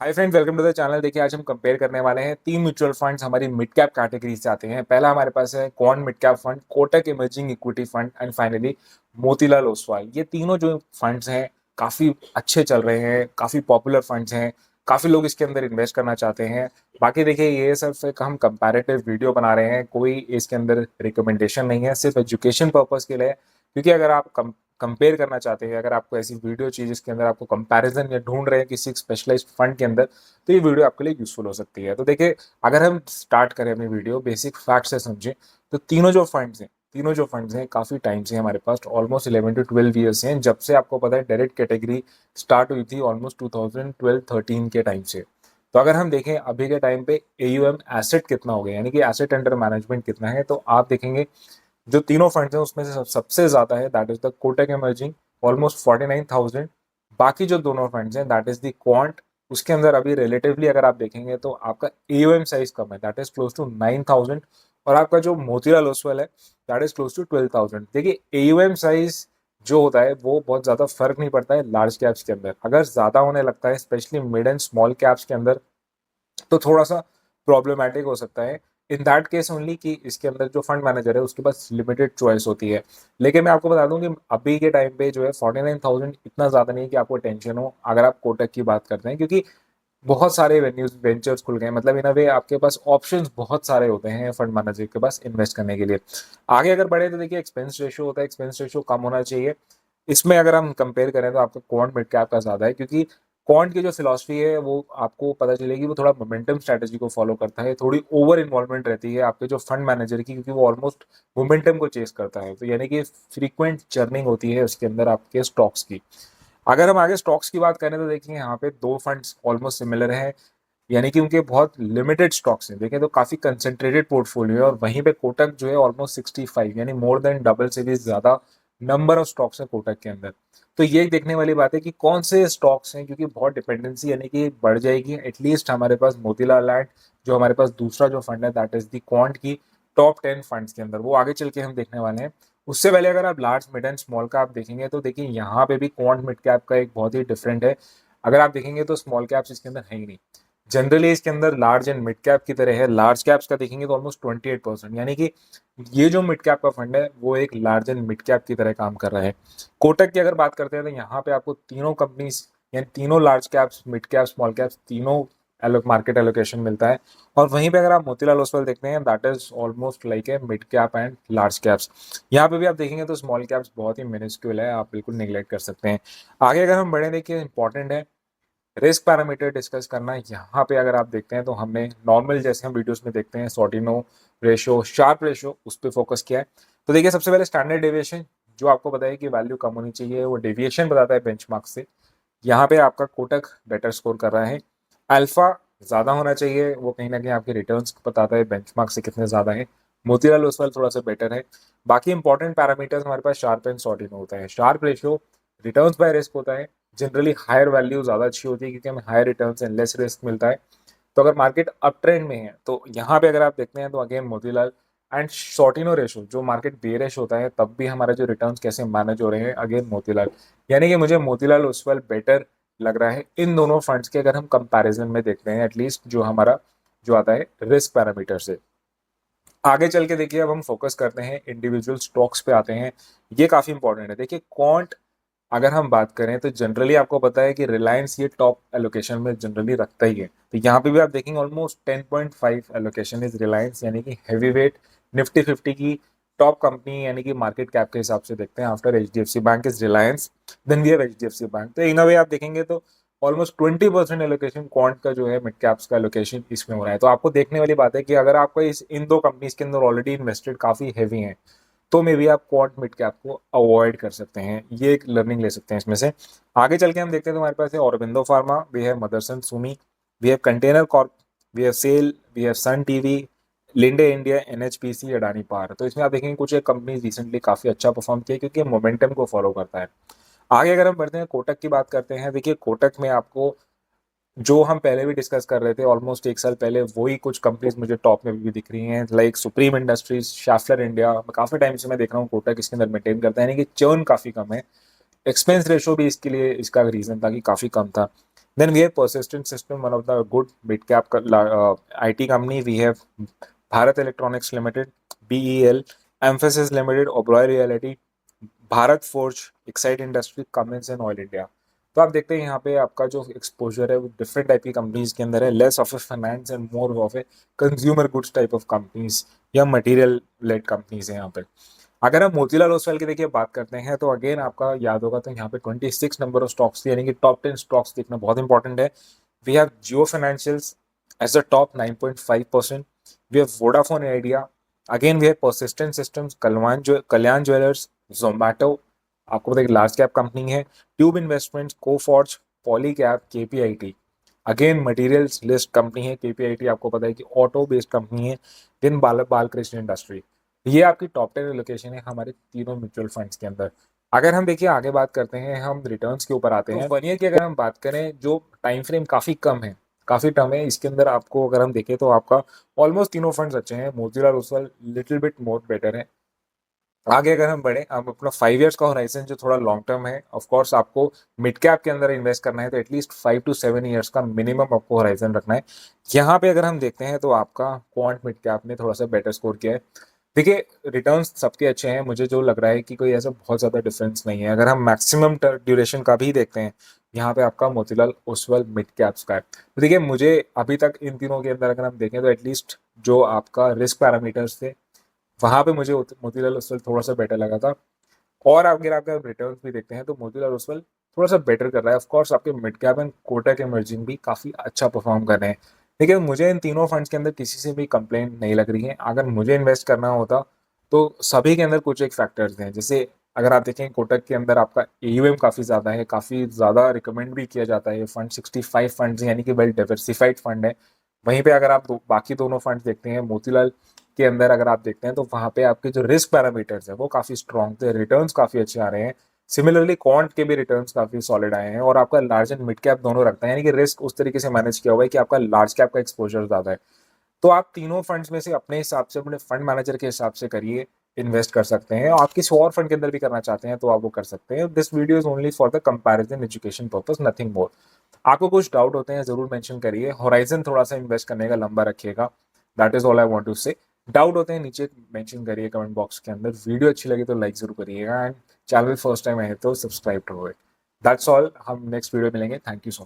Hi friend, welcome to the channel. देखिए, आज हम कंपेयर करने वाले हैं तीन म्यूचुअल फंड्स हमारी मिड कैप कैटेगरी से आते हैं। पहला हमारे पास है Quant mid cap fund, Kotak emerging equity fund and finally Motilal Oswal. ये तीनों जो फंड्स हैं काफी अच्छे चल रहे हैं, काफी पॉपुलर फंड्स हैं, काफी लोग इसके अंदर इन्वेस्ट करना चाहते हैं। बाकी देखिए, ये सिर्फ एक हम कंपैरेटिव वीडियो बना रहे हैं, कोई इसके अंदर रिकमेंडेशन नहीं है, सिर्फ एजुकेशन पर्पज के लिए है। क्योंकि अगर आप कंपेयर करना चाहते हैं, अगर आपको ऐसी वीडियो चाहिए जिसके अंदर आपको कंपैरिजन या ढूंढ रहे हैं किसी स्पेशलाइज्ड फंड के अंदर, तो ये वीडियो आपके लिए यूजफुल हो सकती है। तो देखिए, अगर हम स्टार्ट करें अपनी वीडियो बेसिक फैक्ट से समझें, तो तीनों जो फंड्स हैं काफी टाइम से हमारे पास, ऑलमोस्ट 11 to 12 ईयर्स हैं, जब से आपको पता है डायरेक्ट कैटेगरी स्टार्ट हुई थी ऑलमोस्ट 2012-13 के टाइम से। तो अगर हम देखें अभी के टाइम पे एयूएम एसेट कितना हो गया, यानी कि एसेट अंडर मैनेजमेंट कितना है, तो आप देखेंगे जो तीनों फंड्स हैं उसमें से सबसे ज्यादा है that is the Kotak emerging, almost 49,000। बाकी जो दोनों फंड्स हैं दैट इज द क्वांट, उसके अंदर अभी रिलेटिवली अगर आप देखेंगे तो आपका एयूएम साइज कम है, दैट इज क्लोज टू 9,000। और आपका जो मोतीलाल ओसवाल है दैट इज क्लोज टू 12,000। देखिए, एयूएम साइज जो होता है वो बहुत ज्यादा फर्क नहीं पड़ता है लार्ज कैप्स के अंदर। अगर ज्यादा होने लगता है specially mid and small caps के अंदर, तो थोड़ा सा प्रॉब्लमेटिक हो सकता है। इन दैट केस ओनली कि इसके अंदर जो फंड मैनेजर है उसके पास लिमिटेड चॉइस होती है। लेकिन मैं आपको बता दूं कि अभी के टाइम पे जो है 49,000 इतना ज़्यादा नहीं कि आपको टेंशन हो अगर आप कोटक की बात करते हैं, क्योंकि बहुत सारे वेन्यूज वेंचर्स खुल गए हैं। मतलब इन अ वे आपके पास ऑप्शंस बहुत सारे होते हैं फंड मैनेजर के पास इन्वेस्ट करने के लिए। आगे अगर बढ़े तो देखिए, एक्सपेंस रेशियो होता है, एक्सपेंस रेशियो कम होना चाहिए। इसमें अगर हम कंपेयर करें तो आपका क्वांट मिड कैप का ज़्यादा है, क्योंकि क्वांट की जो फिलॉसफी है वो आपको पता चलेगी, वो थोड़ा मोमेंटम स्ट्रेटेजी को फॉलो करता है, थोड़ी ओवर इन्वॉल्वमेंट रहती है आपके जो फंड मैनेजर की, क्योंकि वो ऑलमोस्ट मोमेंटम को चेस करता है। तो यानी कि फ्रीक्वेंट चर्निंग होती है उसके अंदर आपके स्टॉक्स की। अगर हम आगे स्टॉक्स की बात करें तो देखिए, यहाँ पे दो फंड्स ऑलमोस्ट सिमिलर हैं, यानी कि उनके बहुत लिमिटेड स्टॉक्स हैं। देखें तो काफी कंसेंट्रेटेड पोर्टफोलियो है, और वहीं पे कोटक जो है ऑलमोस्ट 65, यानी मोर देन डबल से भी ज्यादा नंबर ऑफ स्टॉक्स है कोटक के अंदर। तो ये देखने वाली बात है कि कौन से स्टॉक्स हैं, क्योंकि बहुत डिपेंडेंसी यानी कि बढ़ जाएगी। एटलीस्ट हमारे पास मोतीलाल एंड जो हमारे पास दूसरा जो फंड है दैट इज दी क्वांट की टॉप 10 फंड्स के अंदर, वो आगे चल के हम देखने वाले हैं। उससे पहले अगर आप लार्ज मिड एंड स्मॉल का आप देखेंगे तो देखिए, यहाँ पे भी क्वांट मिड कैप का एक बहुत ही डिफरेंट है। अगर आप देखेंगे तो स्मॉल कैप्स इसके अंदर है ही नहीं। जनरली इसके अंदर लार्ज एंड मिड कैप की तरह है। लार्ज कैप्स का देखेंगे तो ऑलमोस्ट 28%, यानी कि ये जो मिड कैप का फंड है वो एक लार्ज एंड मिड कैप की तरह काम कर रहा है। कोटक की अगर बात करते हैं तो यहाँ पे आपको तीनों कंपनीज, यानी तीनों large caps, mid caps, small caps, तीनों मार्केट एलोकेशन मिलता है। और वहीं पे अगर आप मोतीलाल ओसवाल देखते हैं that is almost like a mid cap and large caps. यहाँ पे भी आप देखेंगे तो स्मॉल कैप्स बहुत ही मिनिस्क्यूल है, आप बिल्कुल निगलेक्ट कर सकते हैं। आगे अगर हम बढ़े, देखिए इंपॉर्टेंट है रिस्क पैरामीटर डिस्कस करना। यहाँ पे अगर आप देखते हैं तो हमने नॉर्मल जैसे हम वीडियोस में देखते हैं सॉर्टिनो रेशियो, शार्प रेशियो, उस पर फोकस किया है। तो देखिए, सबसे पहले स्टैंडर्ड डेविएशन, जो आपको पता है कि वैल्यू कम होनी चाहिए, वो डेविएशन बताता है बेंचमार्क से। यहाँ पे आपका कोटक बेटर स्कोर कर रहा है। अल्फा ज्यादा होना चाहिए, वो कहीं ना कहीं आपके रिटर्न्स बताता है बेंचमार्क से कितने ज्यादा है। मोतीलाल ओसवाल थोड़ा सा बेटर है। बाकी इंपॉर्टेंट पैरामीटर्स हमारे पास शार्प एंड सॉर्टिनो होता है। Sharpe ratio returns by risk होता है। जनरली हायर वैल्यू ज्यादा अच्छी होती है, क्योंकि हमें higher returns and less risk मिलता है। तो अगर मार्केट अप ट्रेंड में है तो यहाँ पे अगर आप देखते हैं तो अगेन मोतीलाल। एंड शॉर्टिनो रेशो, जो मार्केट बेरिश होता है तब भी हमारा जो रिटर्न्स कैसे मैनेज हो रहे हैं, अगेन मोतीलाल। यानी कि मुझे मोतीलाल ओसवाल बेटर लग रहा है इन दोनों फंड्स के, अगर हम कंपैरिजन में देखते हैं एटलीस्ट जो हमारा जो आता है रिस्क पैरामीटर से। आगे चल के देखिए, अब हम फोकस करते हैं इंडिविजुअल स्टॉक्स पे आते हैं। ये काफी इंपॉर्टेंट है। देखिए, क्वांट अगर हम बात करें तो जनरली आपको पता है कि रिलायंस ये टॉप एलोकेशन में जनरली रखता ही है। तो यहाँ पे भी आप देखेंगे ऑलमोस्ट 10.5 एलोकेशन इज रिलायंस, यानी कि हैवी वेट निफ्टी 50 की टॉप कंपनी, यानी कि मार्केट कैप के हिसाब से देखते हैं after HDFC bank is Reliance, then we have HDFC bank. तो इन अ वे आप देखेंगे तो ऑलमोस्ट 20% एलोकेशन क्वांट का जो है मिड कैप्स का एलोकेशन इसमें हो रहा है। तो आपको देखने वाली बात है कि अगर आपका इस इन दो कंपनीज के अंदर ऑलरेडी इन्वेस्टेड काफी हैवी है, तो मे भी आप क्वांट मिड कैप को अवॉइड कर सकते हैं। ये एक लर्निंग ले सकते हैं इसमें से। आगे चल के हम देखते हैं तो हमारे पास है Aurobindo Pharma, we have Motherson Sumi, we have Container Corp, we have SAIL, we have Sun TV, Linde India, NHPC, Adani power. तो इसमें आप देखेंगे कुछ एक कंपनी रिसेंटली काफी अच्छा परफॉर्म किया, क्योंकि मोमेंटम को फॉलो करता है। आगे अगर हम बढ़ते हैं कोटक की बात करते हैं, देखिए कोटक में आपको जो हम पहले भी डिस्कस कर रहे थे ऑलमोस्ट एक साल पहले, वही कुछ कंपनीज मुझे टॉप में भी दिख रही हैं, like supreme industries, Schaeffler India. काफी टाइम से मैं देख रहा हूँ कोटक इसके अंदर मेंटेन करता है, यानी कि चर्न काफी कम है। एक्सपेंस रेशो भी इसके लिए इसका रीजन था कि काफी कम था। Then we have Persistent System, one of the good mid-cap IT company. We have Bharat Electronics Limited, BEL, Emphasis Limited, Oberoi Realty, Bharat forge, Exide industry, Cummins and oil India. तो आप देखते हैं यहाँ पे आपका जो एक्सपोजर है वो डिफरेंट टाइप की कंपनीज के अंदर है, less of A finance and more of a consumer goods type of companies या मटेरियल लेड कंपनीज है यहाँ पे। अगर आप मोतीलाल ओसवाल की देखिए बात करते हैं तो अगेन आपका याद होगा तो यहाँ पे 26 नंबर ऑफ स्टॉक्स थे, यानी कि टॉप 10 स्टॉक्स देखना बहुत इंपॉर्टेंट है। We have Jio financials as the top 9.5%। We have Vodafone Idea, again we have Persistent Systems, Kalyan jewellers, Zomato, आपको पता है लार्ज कैप कंपनी है, Tube Investments, Coforge, Polycab, KPIT, again materials list company है केपीआईटी, आपको पता है कि ऑटो बेस्ड कंपनी है। Then Balkrishna industry. ये आपकी टॉप 10 लोकेशन है हमारे तीनों म्यूचुअल फंड्स के अंदर। अगर हम देखिए आगे बात करते हैं, हम रिटर्न्स के ऊपर आते हैं। तो 1 ईयर की अगर हम बात करें, जो टाइम फ्रेम काफी कम है, काफी टर्म है, इसके अंदर आपको अगर हम देखें तो आपका ऑलमोस्ट तीनों फंड्स अच्छे हैं। Motilal Oswal little bit more better है। आगे अगर हम बढ़े, आप अपना 5 इयर्स का होराइजन जो थोड़ा लॉन्ग टर्म है, ऑफ कोर्स आपको मिड कैप के अंदर इन्वेस्ट करना है तो एटलीस्ट 5 to 7 इयर्स का मिनिमम आपको होराइजन रखना है। यहाँ पे अगर हम देखते हैं तो आपका क्वांट मिड कैप ने थोड़ा सा बेटर स्कोर किया है। देखिए रिटर्न्स सबके अच्छे हैं, मुझे जो लग रहा है कि कोई ऐसा बहुत ज़्यादा डिफरेंस नहीं है। अगर हम मैक्सिमम ड्यूरेशन का भी देखते हैं, यहाँ पे आपका मोतीलाल ओसवाल मिड कैप्स का है। तो देखिए मुझे अभी तक इन तीनों के अंदर अगर हम देखें तो एटलीस्ट जो आपका रिस्क पैरामीटर्स थे वहां पे मुझे मोतीलाल ओसवाल थोड़ा सा बेटर लगा था। और अगर आपका रिटर्न्स भी देखते हैं तो मोतीलाल ओसवाल थोड़ा सा बेटर कर रहा है। ऑफ कोर्स आपके mid cap and Kotak emerging भी काफी अच्छा परफॉर्म कर रहे हैं। लेकिन मुझे इन तीनों फंड्स के अंदर किसी से भी कंप्लेंट नहीं लग रही है। अगर मुझे इन्वेस्ट करना होता तो सभी के अंदर कुछ एक फैक्टर्स हैं। जैसे अगर आप देखें कोटक के अंदर आपका एयूएम काफी ज्यादा है, काफी ज्यादा रिकमेंड भी किया जाता है। ये फंड 65 फंड्स यानी कि वेल डाइवर्सिफाइड फंड है। वहीं पे अगर आप बाकी दोनों फंड्स देखते हैं, मोतीलाल के अंदर अगर आप देखते हैं तो वहां पे आपके जो रिस्क पैरामीटर्स है वो काफी स्ट्रॉन्ग थे, रिटर्न्स काफी अच्छे आ रहे हैं। सिमिलरली क्वांट के भी रिटर्न्स काफी सॉलिड आए हैं और आपका लार्ज एंड मिड कैप दोनों रखता है, यानी कि रिस्क उस तरीके से मैनेज किया हुआ है कि आपका लार्ज कैप का एक्सपोजर ज्यादा है। तो आप तीनों फंड्स में से अपने हिसाब से, अपने फंड मैनेजर के हिसाब से करिए, इन्वेस्ट कर सकते हैं। आप किसी और फंड के अंदर भी करना चाहते हैं तो आप वो कर सकते हैं। This video is only for the comparison education purpose, nothing more. आपको कुछ डाउट होते हैं जरूर मेंशन करिए। होराइजन थोड़ा सा इन्वेस्ट करने का लंबा रखिएगा, that is all I want to say. Doubt होते हैं नीचे मेंशन करिए कमेंट बॉक्स के अंदर। वीडियो अच्छी लगी तो लाइक जरूर करिएगा एंड चैनल फर्स्ट टाइम आए तो सब्सक्राइब करो। दैट्स ऑल, हम नेक्स्ट वीडियो मिलेंगे। Thank you so much.